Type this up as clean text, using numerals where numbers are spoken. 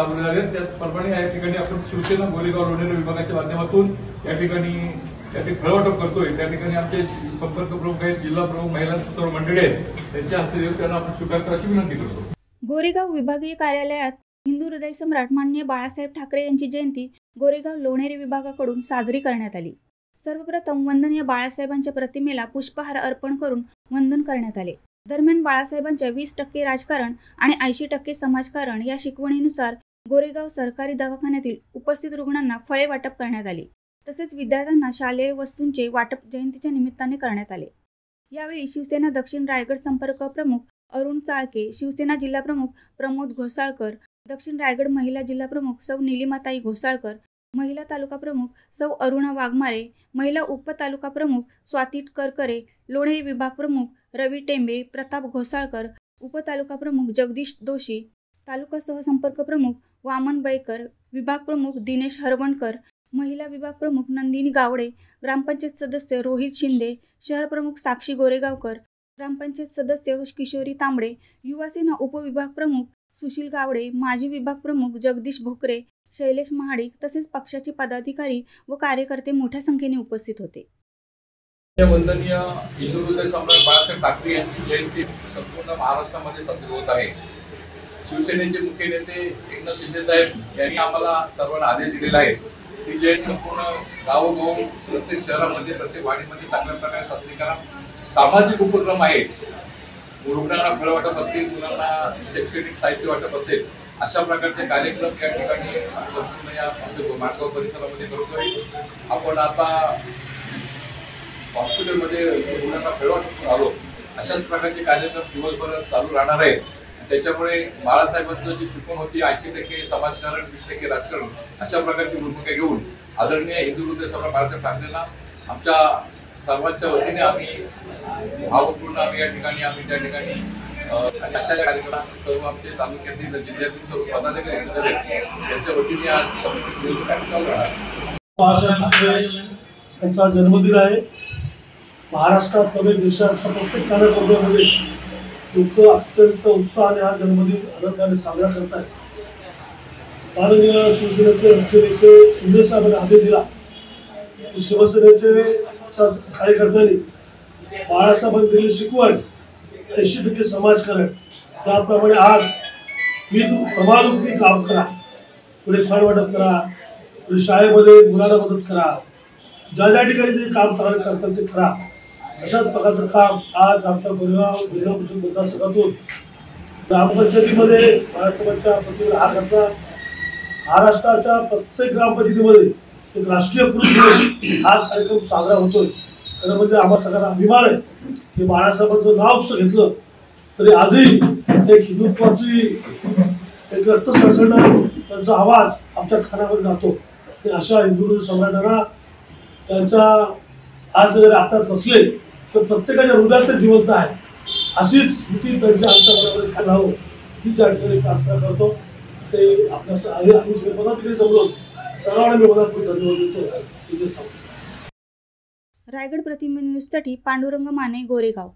चालू झाले। त्याचप्रमाणे या ठिकाणी आपण शिवसेना गोरेगाव लोणेरे विभागाच्या माध्यमातून या ठिकाणी फळवाटप करतोय। त्या ठिकाणी आमचे संपर्क प्रमुख आहेत, जिल्हा प्रमुख, महिला सर्व मंडळी आहेत, त्यांच्या हस्ते त्यांना आपण स्वीकार करायची विनंती करतो। गोरेगाव विभागीय कार्यालयात हिंदू हृदय सम्राट माननीय बाळासाहेब ठाकरे यांची जयंती गोरेगाव लोणेरे विभागाकडून साजरी करण्यात आली। सर्वप्रथम वंदनीय बाळासाहेबांच्या प्रतिमेला पुष्पहार अर्पण करून वंदन करण्यात आले। दरम्यान बाळासाहेबांच्या 20% राजकारण आणि 80% समाजकारण या शिकवणीनुसार गोरेगाव सरकारी दवाखान्यातील उपस्थित रुग्णांना फळे वाटप करण्यात आली। तसेच विद्यार्थ्यांना शालेय वस्तूंचे वाटप जयंतीच्या निमित्ताने करण्यात आले। यावेळी शिवसेना दक्षिण रायगड संपर्क प्रमुख अरुण चाळके, शिवसेना जिल्हा प्रमुख प्रमोद घोसाळकर, दक्षिण रायगड महिला जिल्हा प्रमुख सौ निलिमाताई घोसाळकर, महिला तालुका प्रमुख सौ अरुणा वाघमारे, महिला उपतालुका प्रमुख स्वाती करकरे, लोणेरे विभाग प्रमुख रवी टेंबे, प्रताप घोसाळकर, उपतालुका प्रमुख जगदीश दोशी, तालुका सहसंपर्क प्रमुख वामन बैकर, विभाग प्रमुख दिनेश हरवणकर, महिला विभाग प्रमुख नंदिनी गावडे, ग्रामपंचायत सदस्य रोहित शिंदे, शहर प्रमुख साक्षी गोरेगावकर, ग्रामपंचायत सदस्य किशोरी तांबडे, युवासेना उपविभाग प्रमुख सुशील गावडे, माजी विभाग प्रमुख जगदीश भोकरे, शैलेश महाडिक तसेच पक्षाचे पदाधिकारी व कार्यकर्ते मोठ्या संख्येने उपस्थित होते। वंदनीय हिंदू हृदय सम्राट बाळासाहेब ठाकरे यांची जयंती संपूर्ण महाराष्ट्रामध्ये साजरी होत आहे। शिवसेनेचे मुख्य नेते एकनाथ शिंदे साहेब यांनी आम्हाला सर्वांना आदेश दिलेला आहे की जयंती संपूर्ण गावोगाव प्रत्येक शहरामध्ये प्रत्येक वाडीमध्ये चांगल्या प्रकारे साजरी करा। सामाजिक उपक्रम आहेत, रुग्णांना फळ वाटप असतील, मुलांना शैक्षणिक साहित्य वाटप असेल, अशा प्रकारचे कार्यक्रम या ठिकाणी संपूर्ण या माणगाव परिसरामध्ये करतोय। आपण आता हॉस्पिटलमध्ये रुग्णांना फळ वाटप आलो, अशाच प्रकारचे कार्यक्रम दिवसभर चालू राहणार आहे। त्याच्यामुळे बाळासाहेबांचं जी शिकवण होती 80% समाजकारण 20% राजकारण, अशा प्रकारची भूमिका घेऊन आदरणीय हिंदू हृदय सम्राट बाळासाहेब ठाकरेंना आमच्या सर्वांच्या वतीने आम्ही भावपूर्ण आम्ही या ठिकाणी त्या ठिकाणी आणि अशा कार्यक्रमात सर्व आमचे तालुक्यातील जिल्ह्यातील सर्व पदाधिकारी त्यांच्या वतीने आज संपूर्ण कार्यक्रम बाळासाहेब ठाकरे यांचा जन्मदिन आहे। महाराष्ट्रात नव्हे देशाच्या प्रत्येक कानाकोपऱ्यामध्ये लोक अत्यंत उत्साहाने हा जन्मदिन आनंदाने साजरा करत आहेत। माननीय शिवसेनेचे मुख्य नेते शिंदे साहेबांनी आदेश दिला की शिवसेनेचे कार्यकर्त्यांनी बाळासाहेबांनी दिलेली शिकवण 80% समाजकारण, त्याप्रमाणे आज विविध समाजोपयोगी काम करा, पुढे फळ वाटप करा, पुढे शाळेमध्ये मुलांना मदत करा, ज्या ठिकाणी ते काम चांगलं करतात ते करा। अशाच प्रकारचं काम आज आमच्या गोरेगाव जिल्हा परिषद मतदारसंघातून ग्रामपंचायतीमध्ये बाळासाहेबांच्या प्रतिमेला हार घातला। महाराष्ट्राच्या प्रत्येक ग्रामपंचायतीमध्ये एक राष्ट्रीय पुरुष दिवस हा कार्यक्रम साजरा होतोय। खरं म्हणजे आम्हा सगळ्यांना अभिमान आहे की बाळासाहेबांचं नाव असं घेतलं तरी आजही एक हिंदुत्वाची एक रक्त सळसळणारा त्यांचा आवाज आमच्या कानावर जातो। की अशा हिंदू सम्राटांना त्यांचा आज जर आपल्यात नसले तर प्रत्येकाच्या हृदयात ते जिवंत आहे, अशीच स्मृती त्यांच्या आमच्या मनामध्ये खालावं ही त्या ठिकाणी प्रार्थना करतो। ते आपल्या आम्ही सगळे पदाधिकारी जमलो सर्वांना मी मनात धन्यवाद देतो। इथेच थांबतो। रायगड प्रतिनिधी न्यूजसाठी पांडुरंग माने, गोरेगाव।